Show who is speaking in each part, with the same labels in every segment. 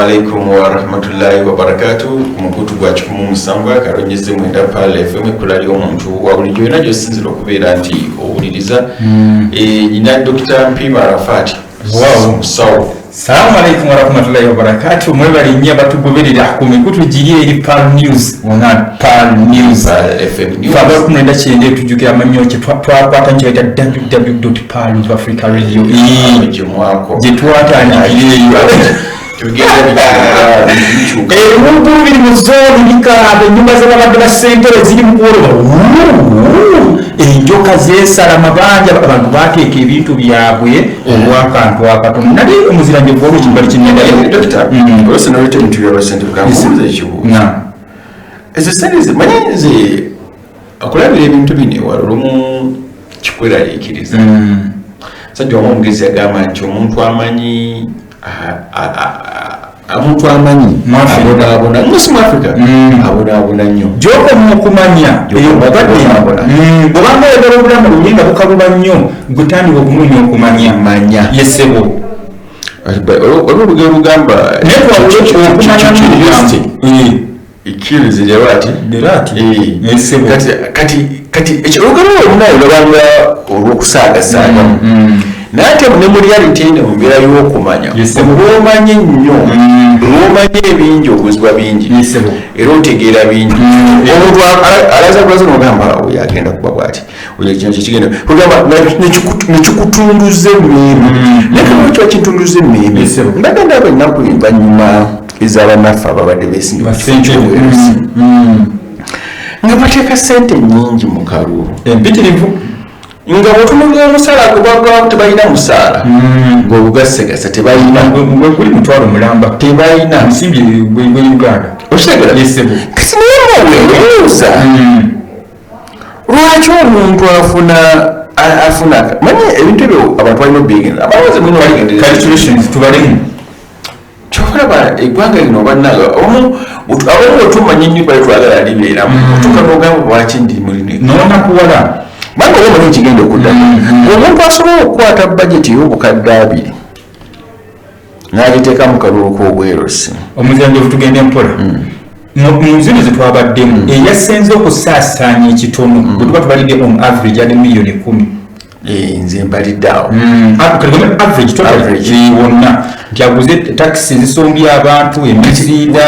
Speaker 1: alaikum wa rahmatullahi wa barakatuh kumukutu gwa kikumu musangwa karonyeze mwenda pale FM kulali omuntu wa bulijjo era gyosinzira okubeera nti owuliriza nyina Dr. Mpima Arafat musawo.
Speaker 2: Assalamu alaikum wa rahmatullahi wa barakatuh. Mwebali nnyo abatugoberera ku mikutu giri eri Pal News ona Pal News
Speaker 1: FM News
Speaker 2: faba kumenda kyende tujukira amanyo kye twakwata nti ayita www.palofafricaradio gye twatandikira ebintu biri mu zooni bikaaba ennyumba z'ababadde ba ssentebe ziri mu kuwoloba enjoka zeesala amabanja abantu bateeka ebintu byabwe olw'akantu akatono nali omuziranjovu olwo kimbali
Speaker 1: kinendaolwose ebintu byabasente bwamubuuza ekibuuzo ezo sente zimanyize okulabira ebintu bino ewala olumu kikweraliikiriza sajja omu omugezi yagamba nti omuntu amanyi abonaabona musi mu Africa abonaabona nnyo
Speaker 2: gy'okomu okumanya bwobanga oyagala obulamu luli nga bukaluba nnyo gutandika okumanya okumanya yesebo
Speaker 1: olwo olugero lugamba ikkirizi kati olugero olunayo lwabanga olw'okusaagasaaga naye ate ne mu reality eno mu mbeera y'okumanya lw'omanye nnyo lw'omanye ebingi okuzibwa bingi era otegeera bingi omuntu alaza kulaza n'ogamba oyo agenda kuba bw'ati oyo kino kyekigenda ogamba nekikutunduza emmeeme naye kama kiba kitunduza emmeeme mbadde ndaba ennaku envanyuma ez'abannaffe ababadde beesimbasenkyobwerusi nga bateeka ssente nnyingi mu kalulu
Speaker 2: empitirivu
Speaker 1: nga bwotunulira omusaala gwebagwawo tebalina musaala ng'obugasegasa tebalina
Speaker 2: guli mutwalo mulamba
Speaker 1: tebalina
Speaker 2: nsimbi gwe Uganda
Speaker 1: okitegera kasi naye weebuuza lwaki omuntu afuna manye ebintu ebyo abantu balina obigenza abawoze mulina
Speaker 2: calculations tubalemu
Speaker 1: kyobalaba eggwanga lino bannaga abamu otumanya nnyo bali twagala libeeramu otuuka n'ogamba lwaki ndi mulino
Speaker 2: n'onakuwala
Speaker 1: banga omanyi ekigenda okudda omuntu asobola okukwata bajeti y'obukadde 2 n'agiteeka mu kalulu k'obwerosi
Speaker 2: omuzanjovu tugende mpola mu zino zetwabaddemu eyasenze okusaasaanya ekitono bwe tuba tubalidde on average ade miliyoni 10
Speaker 1: nze mbalidde awo
Speaker 2: average wonna nti aguze takisi zisombya abantu emisiida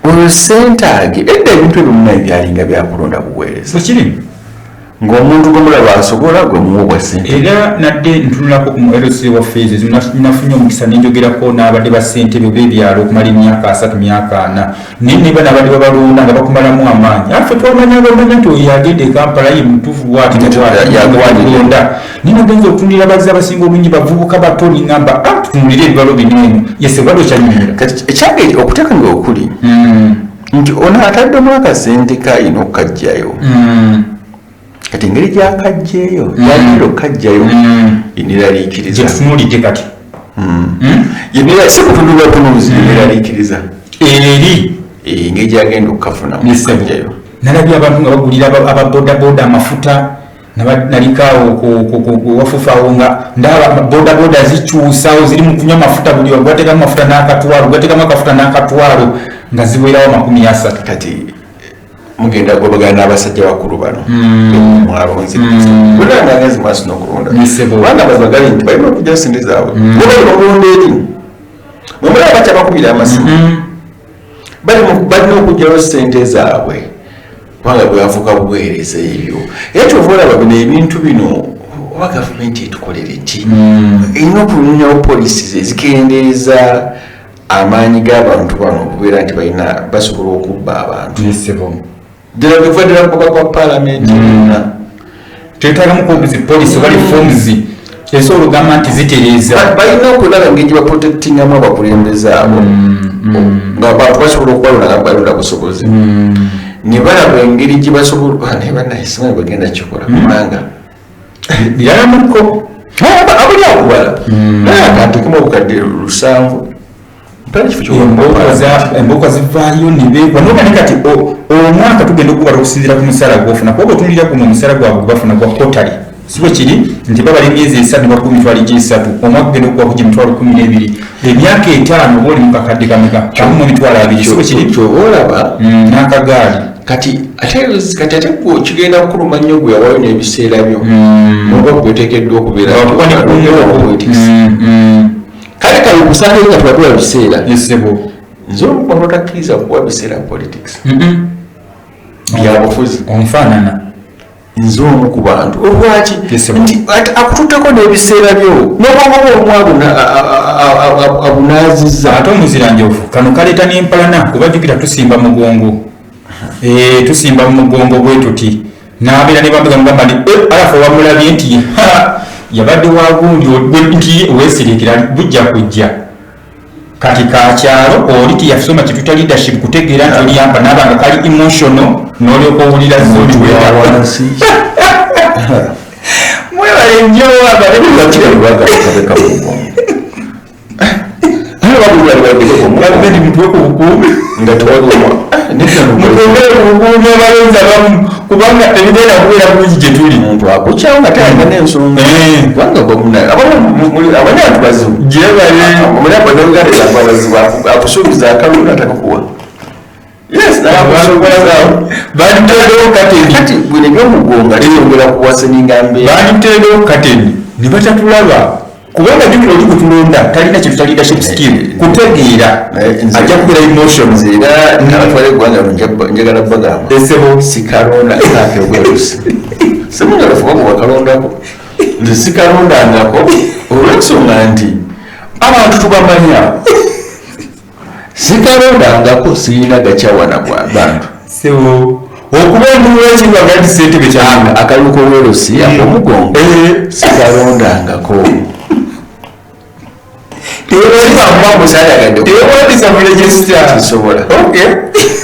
Speaker 1: olwo sentaage edda ebintu ebyo munaye byalinga byakulonda buweereza
Speaker 2: kiri
Speaker 1: ng'omuntu gwemulaba asobola gwe muwobwa sente
Speaker 2: era nadde ntunulako ku LC wa Fezi nafunye omukisa nenjogerako n'abadde ba ssentebe b'ebyalo okumala emyaka 3 myaka 4 naye ne bana abadde babalonda nga bakumalamu amaanyi afe twamanya nti oyo agenda e Kampala ye mutuufu bwatiyagwanilonda naye nagenza okutunulira abazzi abasinga obungi bavubuka batoni ngamba tutunulire ebibalo bino yese bwado kyanyumira
Speaker 1: kati ekyageri okuteeka ngaokuli nti ono ataddemu akasente kayina okukajjayo kati engeri gyakajjaeyo yagenda okukajjayo yeniraliikiriza
Speaker 2: gyetutunulidde kati
Speaker 1: si kutunulwa kunuuzi yeniraliikiriza
Speaker 2: eri
Speaker 1: engeri gyagenda okukafunamu okukajjayo
Speaker 2: nalabye abantu nga bagulira ababodaboda amafuta nalikaawo wafufawo nga ndaba bodaboda zikyusawo ziri mu kunywa amafuta buli gwatekamu amafuta n'akatwalo gwatekamu akafuta n'akatwalo nga ziwerawo 30
Speaker 1: kati mugenda gwabagana n'abasajja bakulu bano mwalonzi bwenangangezi maaso n'okulonda kubanga bazagali nti balina okujja sente zaabwe bali bakulonda eri mwemulaba bakyabakubira amasimu balina okujjayo sente zaabwe kubanga bwebafuuka buweereza ebyo era kyova olaba bino ebintu bino oba gavumenti etukolere ki erina okunonyawo polisi ezikendeeza amaanyi g'abantu bano okubeera nti balina basobola okubba abantu ddala bwevaddala kuba kwa paalamenti yonna
Speaker 2: twetagamu kubuzi polisi bali forms esobola ogamba nti zitereeza
Speaker 1: balina okulaba engeri baprotectingamu abakulembeze abo nga abantu basobola okubalonda nga balonda busobozi ne balaba engeri gye basobola naye bannayisimanyi bagenda kikola kubanga
Speaker 2: byalamuko
Speaker 1: abuli akubala naye akantekemu obukadde 7
Speaker 2: emboka zivaayo nebegwa nobane kati omwaka tugenda okubala okusinziira ku musaala gwofuna kuba otunulira kuno omusaala gwabwe bafuna gwa kotali sibo kiri nti babali emyezi 3 bakumi mitwalo 3 omwaka genda okuwa kuja mitwalo 12 emyaka 5 boli mukakadde kameka kamu mitwalo 2 sibo kiri
Speaker 1: olaba
Speaker 2: n'akagaali
Speaker 1: kati ate kigenda kuluma nnyo gwe yawayo n'ebiseera byo noba gweteekeddwa okubeera kale kale okusanga nga tubatuwa biseera
Speaker 2: esebo
Speaker 1: nze omukwano takkiriza kuwa biseera politics byabufuzi
Speaker 2: onfaanana
Speaker 1: nze omu ku bantu olwaki nti akututteko n'ebiseera byo n'obwongo bw'omwabu abunaazizza
Speaker 2: ate omuzira njovu kano kaleeta n'empalana kubajjukira tusimba mugongo tusimba mu mugongo bwe tuti n'abeera ne bambuga mugamba nti alafu wamulabye nti yabadde wagundi nti weeserekera bujja kujja kati kakyalo oli tiyasoma kituta leadership kutegeera nti oliyamba n'abanga kali emotional n'olyoka owulira zoliwewansi mwebale nnyo abalendi mutweko bukuumi
Speaker 1: nga tewaliwo
Speaker 2: mukwongere kubukuumi abalonzi abamu kubanga tebigenda kubeera bulungi gye tuli
Speaker 1: muntu akukyawo nga talina n'ensonga kubanga abanyantu bazibu omulyabanalugateabazibu akusuubiza akalulu atakakuwa
Speaker 2: banditeerewo kateni
Speaker 1: kati bwine byomugonga teyongera kuwaseninga mbeera
Speaker 2: banditeerewo kateni ne batatulaba kubanga jukira oli kutulonda talina kintu kya leadership skill kutegeera ajja kubeera emotions
Speaker 1: era nabatwala eggwanga njagala bagamba
Speaker 2: esebo
Speaker 1: sikalonda kakebwerusi semungalafuba mubakalondako nze sikalondangako olwensonga nti abantu tubamanya sikalondangako sirina gakyawana bantu
Speaker 2: sebo okuba omuwekirwa gadi ssentebe kyanga
Speaker 1: akalulu k'obwerusi akomugongo sikalondangako
Speaker 2: tewandisa mu regisita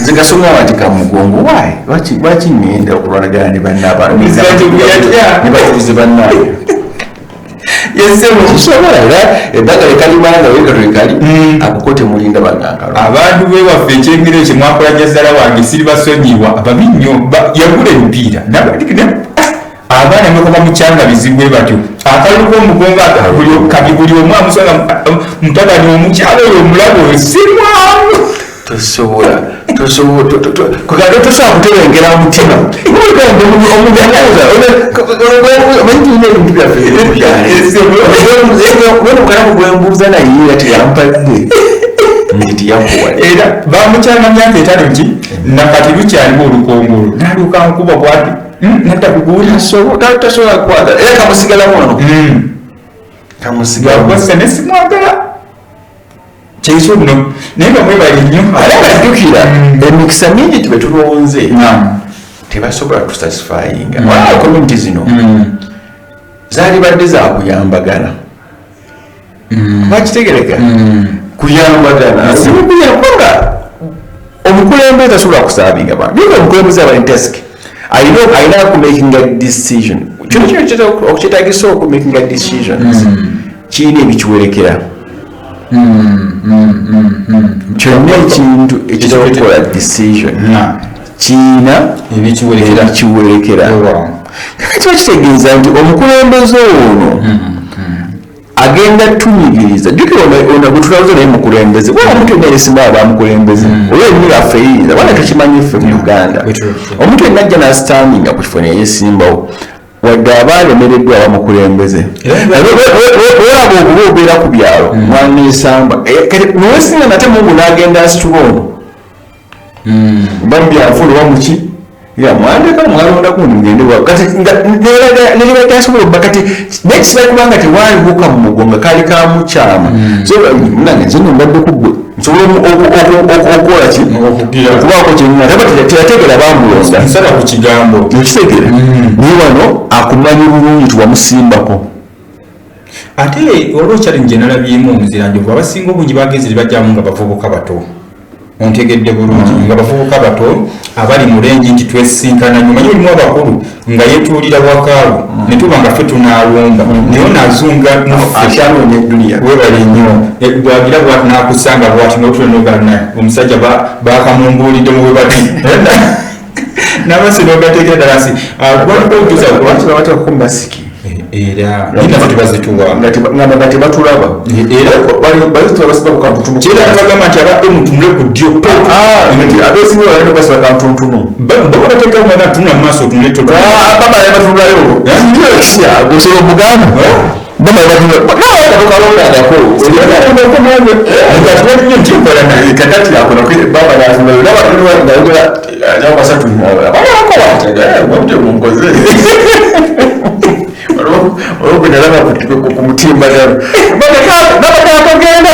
Speaker 1: nze kasonga wati kamugongo lwaki ngenda okulwanagana ne bannabanibakubize bannaabwe kisobola era eddagala ekalimanga wekatwekali akukote mulinda banankalo
Speaker 2: abantu bewaffe ekyengero ekyo mwakola nyazzala wange siribasonyiwa ababi nnyo yagula emipiira abaana mwekoba mukyanga bizibwe batyo akalulu k'omugongo kati buli omu amusanga mutabani omukyalo oyo omulabe oyo simwamu
Speaker 1: tosobola kutebenkera mutima omanyiina ebintu byaffeobukalamu gwembuuza naye tiyampadde nti tiyakuwa
Speaker 2: era bamukyanga myaka 5 nti nakati lukyalimu olukongolo nalyoka nkuba bwati nadda kuguuli
Speaker 1: tasobola kukwata era kamusigalamu wano
Speaker 2: kamusigalamuwasa nesimwagala kyekyo nno naye nga mwebali nnyo
Speaker 1: ale ngajjukira emikisa mingi tibetulonze tebasobola tusatisfyinga community zino zaali badde zakuyambagana bakitegereka kuyambagana kubanga omukulembeze asobola kusaabinga bantu omukulembeze abalinteske ayina kumakinga decision kino okukyetagisa okumakinga decisions kiina ebikiwerekera kyonna ekintu ekitakukola decision kiina ebikiwerekera kiba kitegeeza nti omukulembeze ono agenda tunyigiriza jukira ono gwetulabuze naye mukulembeze wala omuntu yenna yesimba abamukulembeze olwo ennimi affe eyinza wala tukimanyi ffe mu uganda omuntu yenna ajja nasitandinga ku kifo neyesimbawo wadde abalemereddwa abamukulembeze olaba okuba obeera ku byalo mwana esamba nowesinga nate mungu n'agenda asitula ono bamubyanfulu bamuki mwandeka mwalondaku nimugendewa kati nelibagasobola obba kati nekisiba kubanga tewalibuka mu mugonga kali kamukyama so munange nze nombadde kugwe nsobola okukola ki okubaako kyenina tebategera bamulonda
Speaker 2: nsala ku kigambo
Speaker 1: ekitegere naye wano akumanyi bulungi tiwamusimbako
Speaker 2: ate olwo challenge generalabyemu omuzira njovu abasinga obungi bagezi bajjamu nga bavubuka bato ontegedde bulungi nga bavubuka bato abali mu lengi nti twesinkana nyuma y'olimu abakulu nga yetuulira wakaalu ne tuba nga ffe tunaalumba naye onaazunga
Speaker 1: akyanonya edduniya
Speaker 2: webali nnyo bwagira nakusanga bwati notulenogana omusajja bakamumbuulidde mu bwe bati n'abasi n'ogateekera ddala nsi
Speaker 1: lwaki babatako masiki
Speaker 2: era nina tubazituwa
Speaker 1: ngamba tebatulaba
Speaker 2: era
Speaker 1: bazituwa basiba ku kantu
Speaker 2: kera bagamba nti abadde mutunule ku ddyo
Speaker 1: abesinga balina basiba kantu ntuno
Speaker 2: babateka omwana tunula mu maaso otunule toto
Speaker 1: bamala batulayo kya gusolo mugamba bamala batulayokalondaako kakati akola baba natulayo nabatulwaayogera nyabasatu abanakowategamuti munkoze olwokunalaba ku mutimba nabatagenda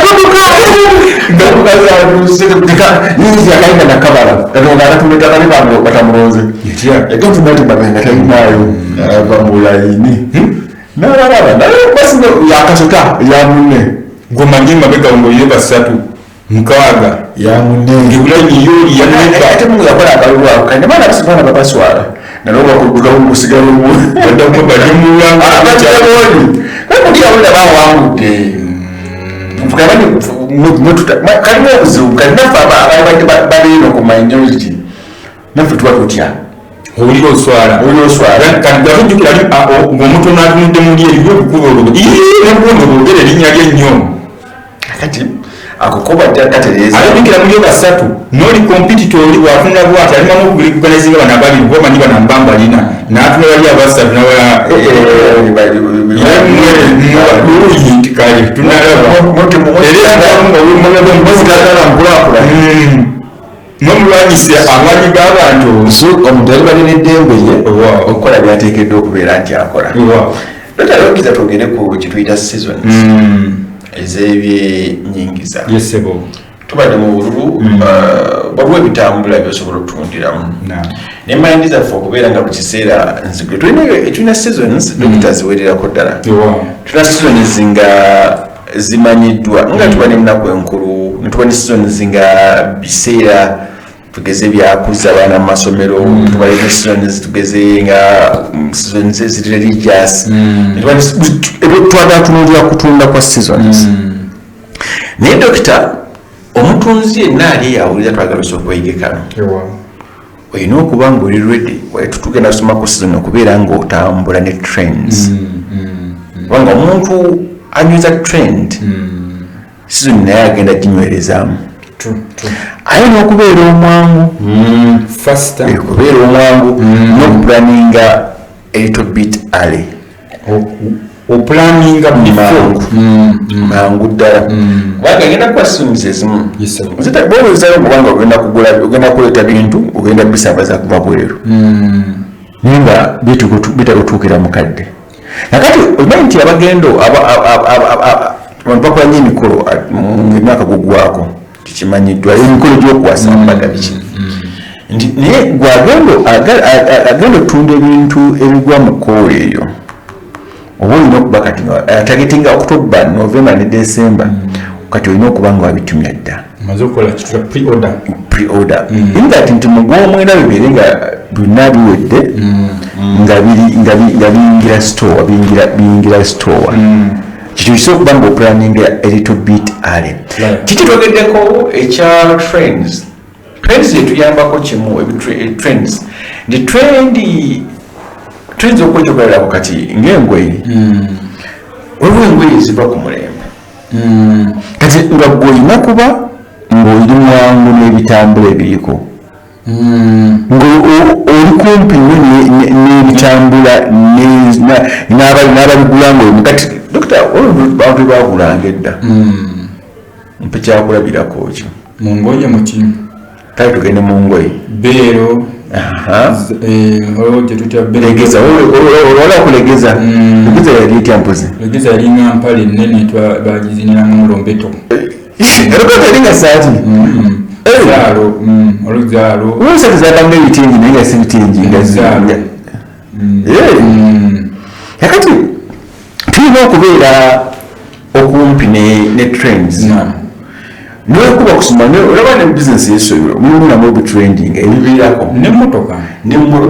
Speaker 1: yinzi akalinga nakabala katonaatumetakane batamulonze egatunati babenga talinayo bamulayini nalalaba basinga yakasota yamunne
Speaker 2: gomanyi mabega ngoye basatu mukaaga
Speaker 1: yamunne
Speaker 2: ngebulanyi yoli
Speaker 1: yatemungu yakola akalulwako kane baana basibana babaswala nalobakugulamukusigalamu badamubalimulangaabakyaboni kakudiyawulira bawangudde kalina obuzibu kalinaffe abali baleero ku minority naffe tuba tutya
Speaker 2: owulira oswala gatujjukira ng'omutono atunudde muli eriyo okukuba olugo nebundi obwogera erinnya lyennyo
Speaker 1: kati akukuba katereza
Speaker 2: alabikira mulyo basatu n'oli kompitito oli bwatunula bwati alimamu okuganizinga bano ababiri bomanyi bano mbambalina n'atunula bali abasatu nti n'omulwanyisa amaanyi g'abantu
Speaker 1: omuntu yali balina eddembe ye okukola byateekeddwa okubeera nti akola totalokiza tugende ku kituyita seasons ez'ebyenyingiza tubadde mu bululu waliwo ebitambula byosobola okutundiramu nemayindi zaffe okubeera nga buli kiseera nzigwe tulina seasons dokita ziwererako ddala tulina seasons nga zimanyiddwa nga tuba n'emunaku enkulu netuba ne seasons nga biseera tugeze byakuza abaana mu masomero tubalina seasons tugeze nga seasons eziri religious twagala tunuulira kutunda kwa seasons naye dokita omutunzi yenna ali yawulira twagala osa okweyigekano olina okuba nga oli ready tugenda kusoma ku season okubeera nga otambula ne trends kubanga omuntu anyweza trend season naye agenda ginywerezaamu aye n'okubeera omwangu kubeera omwangu n'okupulaninga a little bit early
Speaker 2: opulaninga
Speaker 1: mangu ddala kubanga agenda kuba seasons ezimu bowezayo okubanga ogenda kuleeta bintu ogenda bisaabaza kuva bweru naye nga bitakutuukira mukadde nakati omanyi nti abagendo abantu bakola nnyo emikolo emyaka gugwako kikimanyiddwa emikolo gyokuwasa mbaga biki naye agenda otunda ebintu ebigwa mu kkoolo eyo oba olina okuba kati tagetinga October, November ne December kati olina okuba nga wabitumya dda pre-order ingati nti mugwomwena bibeere nga byonna biwedde nga biyingira store kiti kisa okuba nga opulaninga a little bit early kiki twogeddeko ekya trends etuyambako kimu trends ndi trends okwejogererako kati ng'engoye waliwo engoye ziva ku mulembe kati nga gwe olina kuba ng'oli mwangu n'ebitambula ebiriko ng'oli kumpi n'ebitambula n'ababigula ng'olimu kati dokita bantu bagulanga edda mpe kyakulabirako ki
Speaker 2: mu ngoye muki
Speaker 1: kale tugende mu ngoye
Speaker 2: beero
Speaker 1: legeza olwala kulegeza legeza yali etya mpozi
Speaker 2: legeza yalinga mpale nene bagiziniramu lombeto
Speaker 1: erokota eringa saati
Speaker 2: oluzaalo
Speaker 1: olwosatu zatanga ebitingi naye nga si bitingi yakati tulina okubeera okumpi ne trends nolekuba kusoma olaba ne business yesoyolo mulinamu ebitrending ebibeerako
Speaker 2: nemotoka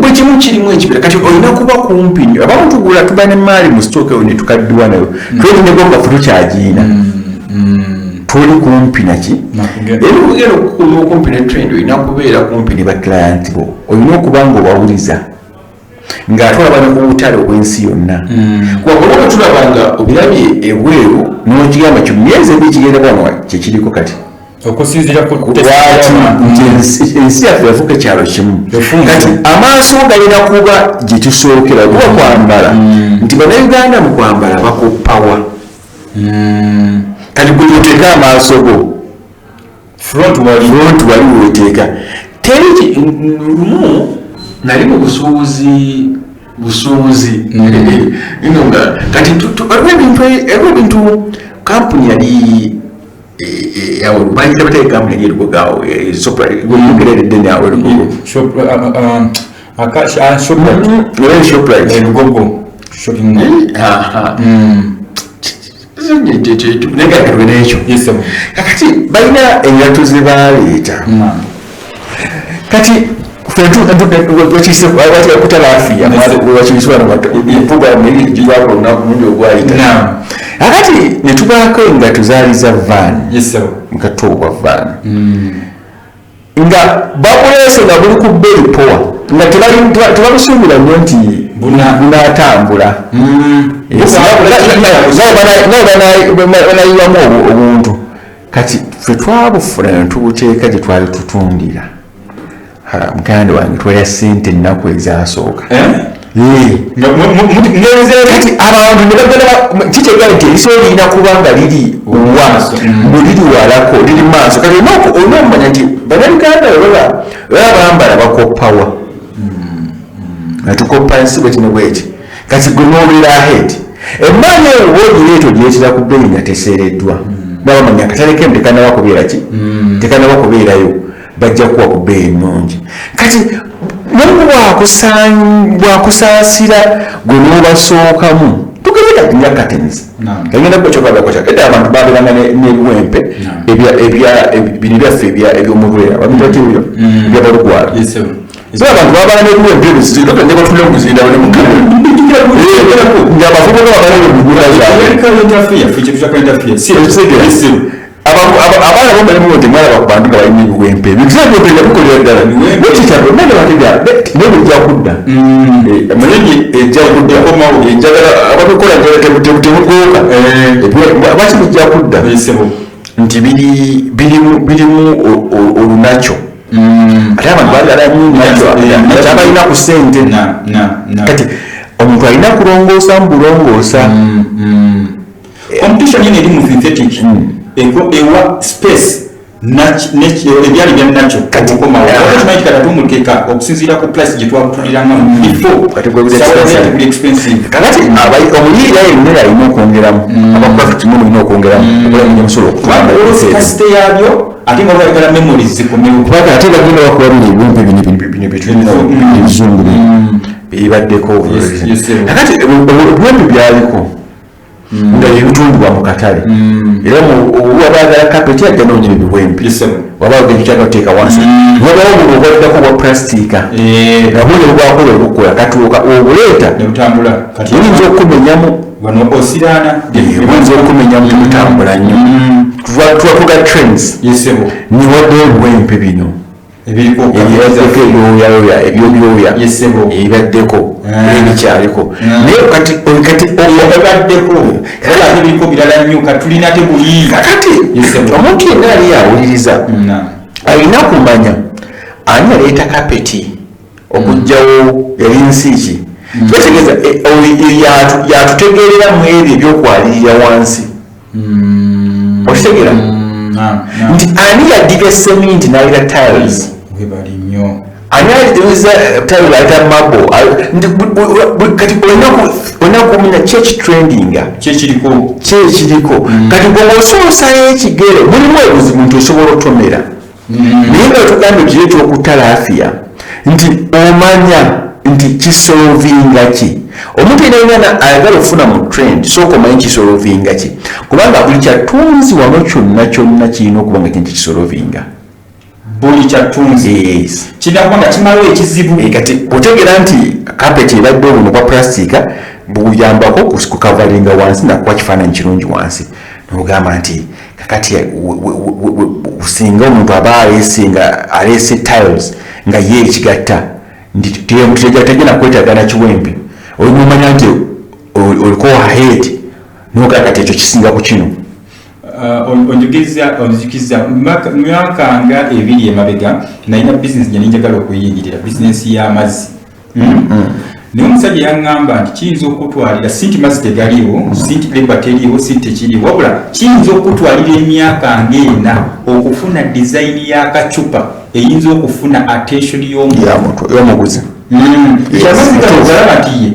Speaker 1: bwe kimu kirimu ekibira kati olina kuba kumpi nnyo abamu tugula tuba ne maali mu sitooka eyo netukaddiwa nayo twetinegomba tutukyagiina tuli kumpi naki era okugenda okukuma okumpi ne trend olina kubeera kumpi ne baclient bo olina okuba nga obawuliza ng'atwala bano ku butale obw'ensi yonna kuba tulabanga obirabye ebweru n'okigamba kyo myezi ebiri kigenda bwanwa kyekiriko kati
Speaker 2: okusinziira
Speaker 1: ensi yaffe yafuuka ekyalo kimu kati amaaso galina kuba gye tusookera kuba kwambala nti bannayuganda mu kwambala bakoppawa kati gwe oteeka amaaso go front wali weteeka teri lumu nali mu busuubuzi kati eriwo ebintu kampuni yali bayita batali kampuni yali erugogawo gwemugereredde nawe erugogo Shoprite
Speaker 2: erugogo
Speaker 1: negagatwe nekyo kakati balina engato ze baleeta kati kutalaafiya wakibiswanamundi ogwayita akati netubaako engato zaali za van mukato obwa van nga babuleese nga buli ku bbeeyi powa nga tebabusuubira nnyo nti bunatambula banayiwamu obuntu kati ffe twabufuna netubuteeka gye twali tutundira muganda wange twalya ssente ennaku ezasooka kati abantu nebagala kitegala nti eriso lirina kuba nga liri liri walako liri maaso kati olina okumanya nti bannayuganda baba bambala bakoppawa natukoppa nsi bwekino bweki kati gwe nobeera ahead emmaanya eyo wogireeto gyetera ku bbeeyi nga teseereddwa nabamanya akatale kemu tekanawa kubeeraki tekanawa kubeerayo bajja kuwa ku bbeeyi ennungi kati namu bwakusaasira gwe noobasookamu tugezegatinga katenzi kagenda kwekyokagakokyakede abantu babeeranga n'ebiwempe bino byaffe ebyomulwera babitati ebyo ebyabalugwala abantu babala n'ebiwempe ebizibatule omuzinda ngaabavubuka abaana bombalimu nti mwalaba ku bantu nga balina ebiwempe bikukolera ddala nebijja kudda manyinyi ejja kuddakomawo ababikola temugooka lwaki bijja kudda nti birimu olunakyo ate abantu balala balina ku ssente kati omuntu alina kulongoosa mu bulongoosa
Speaker 2: competition yine eri mu synthetic ewa space ebyali bya nakyo okukomawo tumanyi kati tumulekeka okusinziira ku price gye twatulirangamu
Speaker 1: kakati omuyiira yenna alina okwongeramu abaprofit mu mulina okwongeramu okulamanya omusolo
Speaker 2: kasite yabyo ate nga bayagala memories zikomewo
Speaker 1: kubanga ate bagenda bakuba bino ebiwempe bino byetulina ebizungu bibaddeko kakati ebiwempe byaliko nga ebitundibwa mu katale era wabagala kapeti ajja noonyera ebiwempe wabaga ekikyaka oteeka wansi wabawo obwaliddako bwa plastika nabuli obwakola obukola kati obuleeta oyinza okumenyamu oyinza okumenyamu tebutambula nnyo tuga trends niwaddeyo ebiwempe bino ebyaddeko ebyoya ebyobyoya ebibaddeko ebikyaliko naye kati
Speaker 2: ebiriko birala nnyo katulina tebuyiiga
Speaker 1: kakati omuntu yenna ali yawuliriza alina kumanya ani aleeta kapeti okugjawo yali nsi ki tegeeza yatutegeerera mu ebyo ebyokwalirira wansi okitegeera nti ani yaddiga seminti n'alira tiles ani alidiriza tiles aleta mabo kati olina kumenya kyekitrendiga kyekiriko kati bw'osoosayo ekigere mulimu ebuzibu nti osobola otomera naye nga tugambye kireeta okutalaafiya nti omanya nti kisolovinga ki omuntu yenayina ayagala okufuna mu trend sooka omanyi kisolovinga ki kubanga buli kyatunzi wano kyonna kirina okuba nga kintu kisolovinga
Speaker 2: buli kyatunzi kirina nga kimalawo ekizibu
Speaker 1: kati otegera nti kapeti ebadde obuno bwa plastika buyambako kukavalinga wansi nakuba kifaananyi kirungi wansi nogamba nti kakati singa omuntu aba aleese tiles nga ye ekigatta ndi tegena kwetagana kiwempe olimumanya nti oliko ahead nokakati ekyo kisinga ku kino
Speaker 2: onjukiza myaka nga ebiri emabega nalina bizinesi gye ninjagala okuyingirira bizinesi y'amazzi naye omusajja yaŋŋamba nti kiyinza okutwalira sinti mazzi tegaliwo sinti leba teriwo sinti tekiriwo wabula kiyinza okutwalira emyaka ng'ena okufuna dizayini y'akacupa eyinza okufuna attention
Speaker 1: y'omuguzi
Speaker 2: kyamazzi galaba nti ye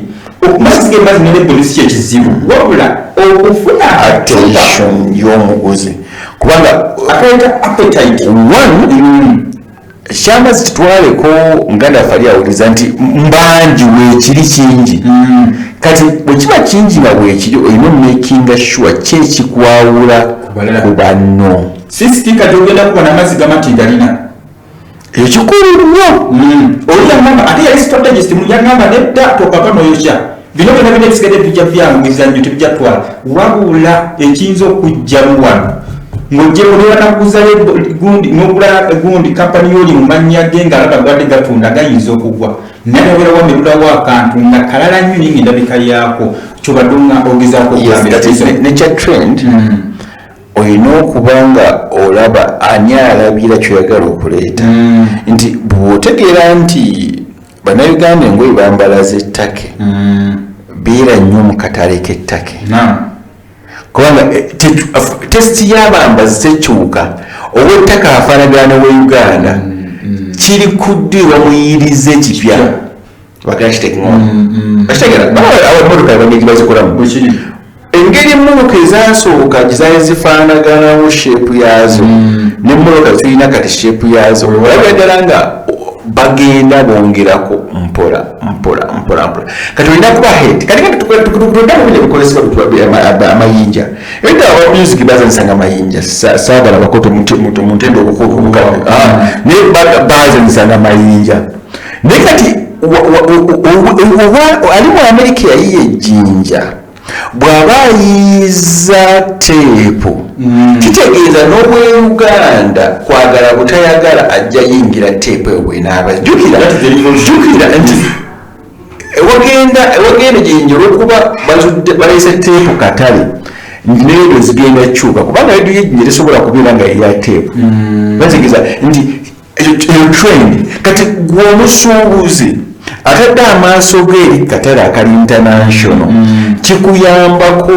Speaker 2: okumazzi g'emazzi nelebelisi kyekizibu wabula okufuna
Speaker 1: attention y'omuguzi kubanga
Speaker 2: akaita appetite
Speaker 1: kyamazzi titwaleko nganda fali awuliza nti mbanji weekiri kingi kati bwe kiba kingi nga bwekiri olina omakinga sure kyekikwawula ku banno
Speaker 2: sisitika gyogenda kubona amazzi gamati galina
Speaker 1: ekyo kikulu nnyo
Speaker 2: oliyagamba ate yali strategist muyagamba nedda tokava noyokya bino byonna bina ebisigadde bijja byangumiza nnyo tebijjatwala wabula ekiyinza okujjamu wano ng'ojje olibanakuzayo gundi n'ogula gundi kampani y'oli mu mannya ge ng'alaba gwadde gatunda gayinza okugwa naye nobeera wamerulawo akantu nga kalala nnyo naye ng'endabika yaako kyobadde ogezaako
Speaker 1: nekya trend olina okuba nga olaba ani alabira kyoyagala okuleeta nti bw'otegeera nti bannayuganda engoye bambala z'ettake beera nnyo mu katale k'ettake kubanga tesiti y'abambazi tekyuka obwettaka afaanagana we Uganda kiri kuddirwa muyirize ekipya bakitegeera abamotoka abanyigi bazikolamu engeri emmotoka ezasooka gizaali zifaanaganamu sheepu yaazo n'emmotoka zirina kati sheepu yaazo olabira ddala nga bagenda bongerako mpola kati olina kuba head kati tutuddamu bikozesebwa amayinja ebidde aba music bazanyisanga amayinja saagala bakoto mu ntendo obukulu naye bazanyisanga amayinja naye kati ali mu Amerika yayiye ejjinja bw'aba ayiza teepu kitegeeza n'obwe Uganda kwagala butayagala ajja yingira teepu eyo bwenaaba jjukira nti ewagenda gyeyinja olwokuba baleese teepu katale needo zigenda kyuka kubanga edo yejjinja tesobola kubeera nga eya teepu bategeeza nti eyo trend kati gw'omusuubuzi atadde amaaso ge eri katale akali international kikuyambako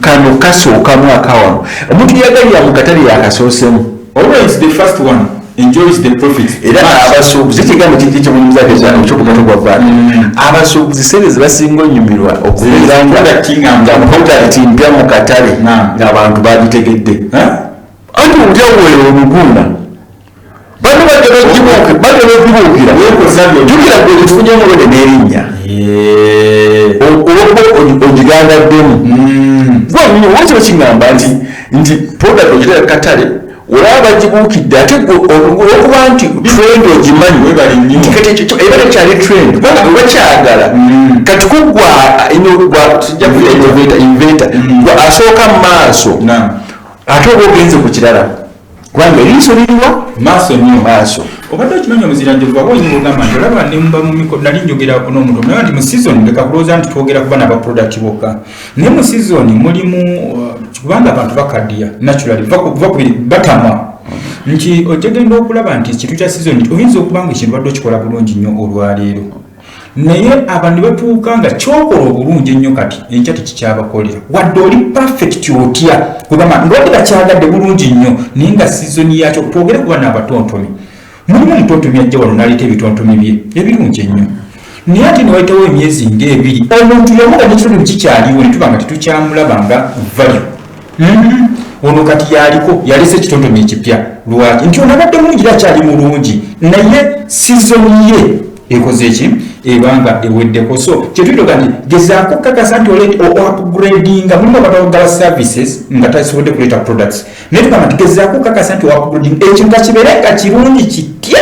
Speaker 1: kano kasookamu akawano omuntu yagalira mu katale yakasoosemu
Speaker 2: always the first one enjoys the profit
Speaker 1: era abasuubuzi kigambo kiki kyomuzaekyokugato gwa vaana abasuubuzi sente zebasinga onyumirwa okubeera nga product mpya mu katale ng'abantu bagitegedde anti olyaweera olugunda bano badde bagibuukira jukira gwe tufunyemu lwede n'erinnya olwokuba ogigandaddemu gwenyini wokiba kingamba nti product ogitera katale olaba bagibuukidde ate olwokuba nti trend ogimanyi era tekyali trend kubanga webakyagala kati kugwa tujja kuya inventor asooka mu maaso ate oba ogenze ku kirala kubanga eriiso liriwa maaso
Speaker 2: obadde okimanyi omuziranjovu aba oyinza ogamba nti olaba nemba mu mikono nali njogerako n'omuntu naye nti mu season leka kulowooza nti twogera kuba naba product bokka naye mu season mulimu kubanga abantu bakaddiya naturally va kubiri batamwa nti otegenda okulaba nti ekintu kya season oyinza okuba nga ekintu badde okikola bulungi nnyo olwaleero naye abantu ne batuuka nga kyokola obulungi ennyo kati enkya tekikyabakolera wadde oli perfect otya kugamba ndwadde bakyagadde bulungi nnyo naye nga sizoni yakyo twogere kuba n'abatontomi mulimu omutontomi ajja wano n'aleeta ebitontomi bye ebirungi ennyo naye ate ne wayitawo emyezi ng'ebiri omuntu yamuga n'ekitundu kikyaliwo ne tuba nga tetukyamulaba nga value ono kati yaliko yalese ekitontomi ekipya lwaki nti onabadde mulungi era kyali mulungi naye sizoni ye ekoze ki ebanga eweddeko so kyetuyitoga nti gezaako kakasa nti upgradinga mulimu abatagala services nga tasobodde kuleeta products naye tugamba nti gezaako kakasa nti upgrading ekyo nga kibeere nga kirungi kitya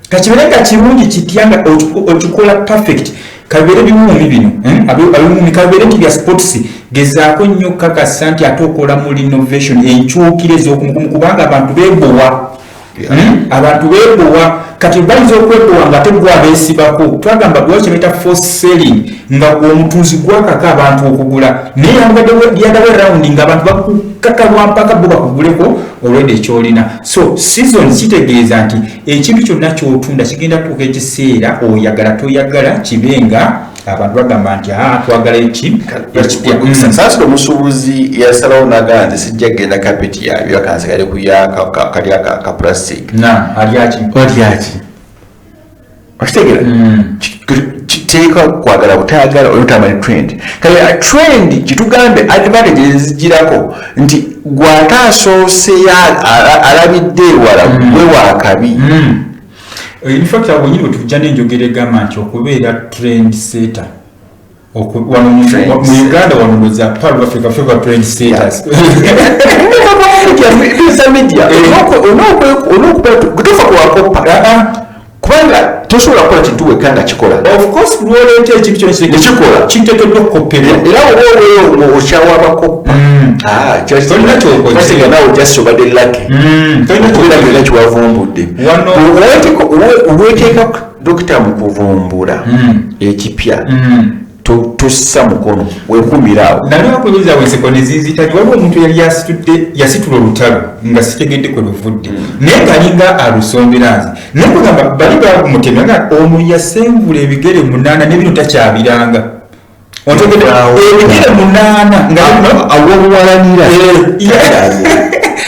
Speaker 2: kakibeere nga kirungi kitya nga okikola perfect kabeere biwuumi bino abiwuumi kabeere nti bya sports gezaako nnyo kakasa nti ate okola mu renovation enkyukire ez'okumukumu kubanga abantu beebowa abantu beebowa kati bayinza okwebowa nga tegwa beesibako twagamba gwe beta force selling nga omutunzi gwakaka abantu okugula naye yagawe rawundi nga abantu bakukakalwa mpaka bo bakuguleko olwedde ekyolina so season kitegeeza nti ekintu kyonna kyotunda kigenda kutuuka ekiseera oyagala toyagala kibenga abantu bagamba nti twagala ekipya
Speaker 1: sasa omusuubuzi yasalawo nagaa nti sijja kgenda kapeti yabyo akansi kali kali ka plastic
Speaker 2: alyaki
Speaker 1: okitegera kiteeka kwagala butayagala olutamanyi trend kale trend kitugambe advantage ezigirako nti gwata asoose alabidde ewala gwe wakabi
Speaker 2: in fact abo nyini otujja n'enjogera egamba nti okubeera trend setter mu Uganda wanoza part of Africa favor trend setters
Speaker 1: media gutofa kuwakopa kubanga tosobola kukola kintu wekanga kikola
Speaker 2: of course lwoleta ekintu kyonekikola kiteekeddwa okukoperera
Speaker 1: era oba okyawa abakopa nawe just obadde lake tolina byonna kiwavumbudde olweteeka dokita mu kuvumbula ekipya tossa mukono wekumirawo
Speaker 2: nali bakubuuza wenseko ne zinzitali waliwo omuntu yali yasitula olutalo nga sitegedde kwe luvudde naye ngalinga alusomberanzi naye kugamba bali bamutemya nga ono yasengula ebigere 8 n'ebino takyabiranga otegedde ebigere 8 nga
Speaker 1: aw'obuwalanira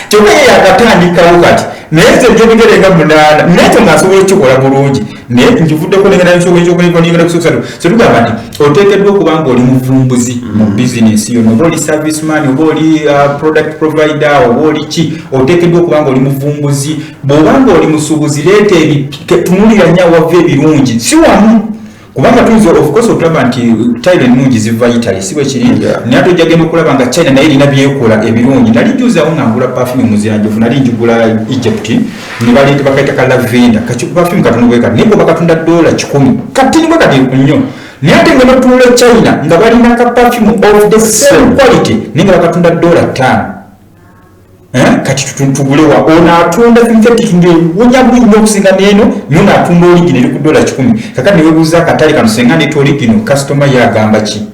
Speaker 2: kyokka ye yakatandikawo kati naye nze ebigere nga 8 nakyo ng'asobola okukikola bulungi naye nkivuddeko nengenda nengenda kusookusatu so tugamba nti oteekeddwa okuba nga oli muvumbuzi mu bizinesi yonna oba oli serviceman oba oli product provider oba oli ki oteekeddwa okuba nga oli muvumbuzi bw'oba nga oli musuubuzi leeta tunulira nnyo awava ebirungi si wamu kubanga tuyinza of course okulaba nti tile ennungi ziva Italy si bwe kiri naye ate ojja genda okulaba nga China naye erina byekola ebirungi nali njuzawo nga ngula perfume muziranjofu nali njigula Egypt ne baleeta bakaita ka lavenda perfume katono bwe kati naye bwe bakatunda $10 kati nibwe kati nnyo naye ate nga notunula China nga balina ka perfume of the same quality naye nga bakatunda $5 kati tutugulewa ono atunda wonya bwinyo okusinga neeno nyo naatunda oligino eri ku $10 kakati newebuuza akatale kano senga ndeeta oligino kasitoma yagamba ki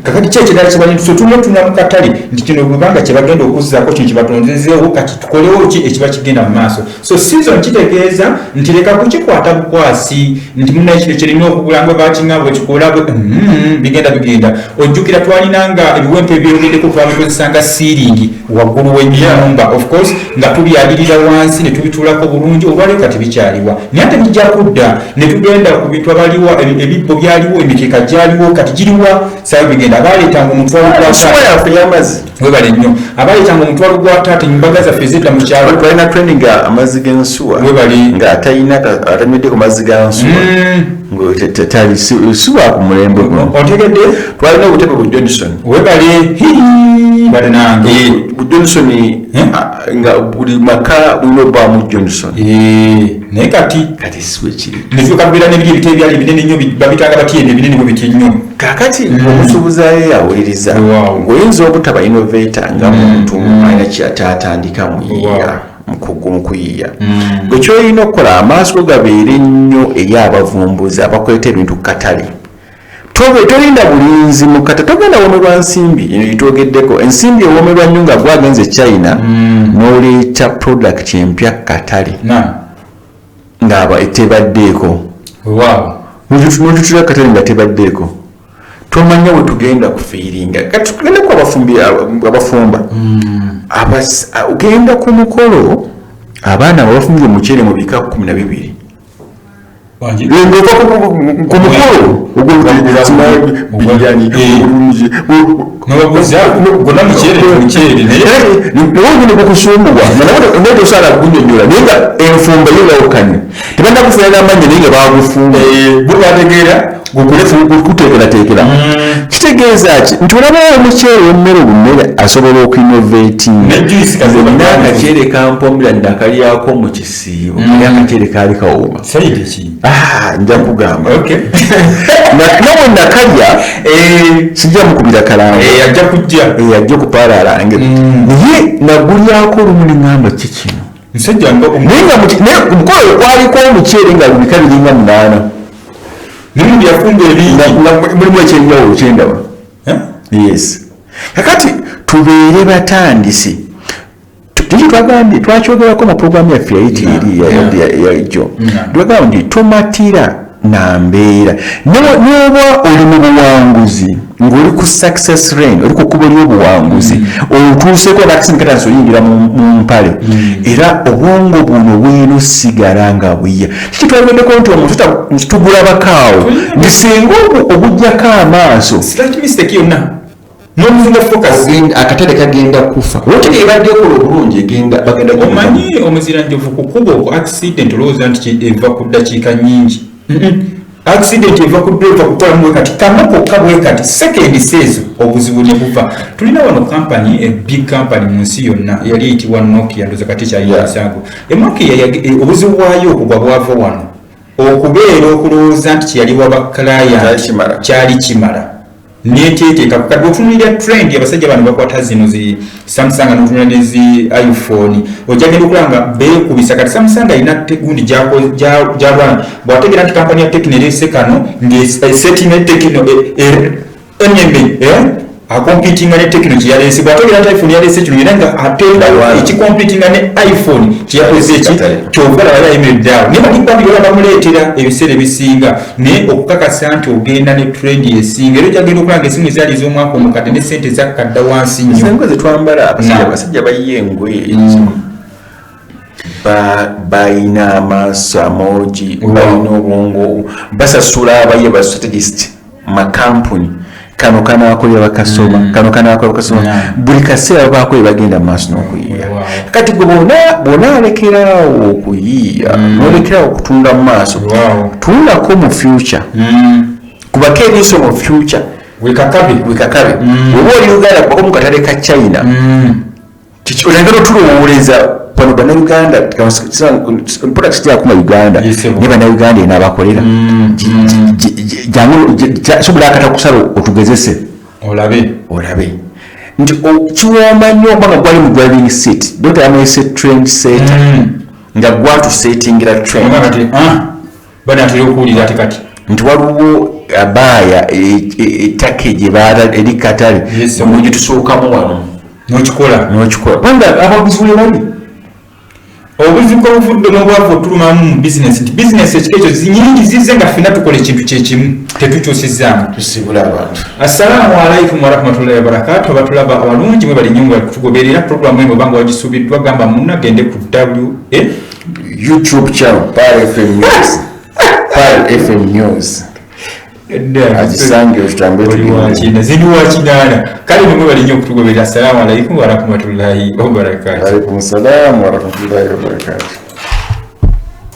Speaker 2: kakati kyekirala kibatuna mu katale nti kino bwebanga kyebagenda okuzzaako kino kibatonzezeewo kati tukolewo ki ekiba kigenda mu maaso so season kitegeeza nti leka kukikwata bukwasi nti munaye kino kirina okugula ngwe bakinga bwe kikola bigenda ojjukira twalinanga ebiwempe ebyogeddeko twabikozesanga siiringi waggulu w'ennyumba of course nga tubyalirira wansi ne tubituulako bulungi olwaleero kati bikyaliwa naye ate bijja kudda ne tugenda ku bintu abaliwo ebibbo byaliwo emikeeka gyaliwo kati giriwa sawa bigenda abaleetanga omutwalo webale nnyo abaleetanga omutwalo gwa taata embaga zaffe zidda mu kyalo
Speaker 1: twalina training amazzi g'ensuwa nga atamidde ku mazzi ga nsuwa siwa ku mulembe guno
Speaker 2: otegedde
Speaker 1: twalina obutebe bu Johnson
Speaker 2: webale balinange
Speaker 1: bu Johnson nga buli maka bulina obbaamu Johnson
Speaker 2: naye kati
Speaker 1: siwe kiri
Speaker 2: netukabeera nebiri ebite ebyali ebinene nnyo babitanga batyene ebinene bwe bitye nnyo
Speaker 1: kakati omusuubuzayo yawuliriza ng'oyinza obutaba innovator nga muntu alina kyatatandika muyiya mu kuyiya gwe kyolina okukola amaaso go gabeere nnyo eri abavumbuzi abakoleta ebintu ku katale tolinda bulinzi mu kata togenda womerwa nsimbi eno gitwogeddeko ensimbi ewomerwa nnyo nga gwagenze China n'oleeta product empya ku katale ng'aba etebaddeeko notutula katale nga tebaddeeko tomanya we tugenda kufiiringa kati tugenda ku abafumba ogenda ku mukolo abaana babafumbire omuceere mu bika 12 ku mukolo ogwogene kukusumbugwa netosala kunyonyola naye nga enfumba yolawukanye tebanda kufunira amanya naye nga bagufumba bubategeera kuteekerateekera kitegeeza ki nti olabawo omuceere wemmere obummere asobola okuinnovatinga akaceere kampomera ndakalyako mu kisiibo naye akaceere kaali kawoma nja kugamba nawe nakalya sijja mukubira kalango ajja kupaala alange naye nagulyako olumu ne ŋŋamba ki kino
Speaker 2: nsajja ndo
Speaker 1: omukolo kwaliko omuceere nga bibika biringa 8
Speaker 2: nimu byafumba ebingi
Speaker 1: mulimu ekyenjawulo kyendaba yes kakati tubeere batandisi twagambye twakyogerako mu programu yaffe yayiti yajo twagamba nti tomatira na mbeera noba oli mu buwanguzi ng'oli ku success lane oli ku kkubo ly'obuwanguzi otuuseko nakisimikatansi oyingira mu mpale era obwongo buno bwino sigala nga bwiya kiki twaligendeko nti omuntu tugulabakaawo nti singa obujjako amaaso
Speaker 2: n'omuzinga focus
Speaker 1: akatale kagenda kufa woteri ebadde ekola obulungi bagenda
Speaker 2: omanyi omuzira njovu ku kubo ku accident olowooza nti eva ku ddakiika nyingi accident eva ku driver kukola mwe kati kamoko kabwe kati second season obuzibu ne buva tulina wano company a big company mu nsi yonna yali eyitibwa Nokia ndoza kati kyali yasango Nokia obuzibu bwayo okugwa bwava wano okubeera okulowooza nti yali waba client kyali kimala neteteeka kati otunulira trend abasajja bano bakwata zino zi Samsung n'otunulira nezi iPhone ojagenda okulanga beekubisa kati Samsung alina gundi gyalwana bwategera nti kampani ya Tecno erese kano ngesetting Tecno enyembe akompitinga ne Tecno kyeyalese bwategera nti iPhone yalese kino era nga atenda ekikompitinga ne iPhone kyeyakoze eki kyovula wali ayimiriddeawo naye balibabirala bamuleetera ebiseera ebisinga naye okukakasa nti ogenda ne trend esinga era ojagenda okulanga esimu ezaali ez'omwaka omukadde ne sente zakkadda wansi nnyo
Speaker 1: engoye zetwambala abasajja bayiye engoye balina amaaso amoogi balina obwongo basasula abaye ba strategist makampuni kano kanakolera bakasoma kano kanakolera bakasoma buli kaseera bakoye bagenda maaso n'okuyiya kati gwe bona alekerawo okuyiya n'olekerawo okutunda mu maaso tulako mu future kubako eriiso mu future wekakabe oba oli Uganda kubako mu katale ka China olengera otulowooleza pano bannayuganda products gyakuma Uganda ne bannayuganda ena abakolera sobola akata kusala otugezese olabe nti kiwomba nnyo oba nga gwali mu driving seat dota yamese trend setter nga gwatusetingira trend
Speaker 2: banatera okuwulira ati kati
Speaker 1: nti waliwo abaaya etakage eri katale omulungi tusookamu wano
Speaker 2: n'okikola
Speaker 1: panga abaguzi bwe bali
Speaker 2: obuzibu obuvudde n'obwavu otulumamu mu bizinesi nti bizinesi ekikeekyo zinyingi zizze nga ffenna tukola ekintu kyekimu tetukyusizaamu
Speaker 1: tusibula abantu
Speaker 2: assalamu alaikum warahmatullahi wabarakatu abatulaba abalungi mwe bali nyungu tugoberera programu eno obanga wagisuubiddwa gamba munna agende ku
Speaker 1: YouTube channel Pal FM News agisange okitambe
Speaker 2: ziriwakinaana kale nimwe balinnya okutugoberera assalamu alaikum warahmatullahi wabarakatu.
Speaker 1: Alaikum salaam warahmatullahi wabarakatu.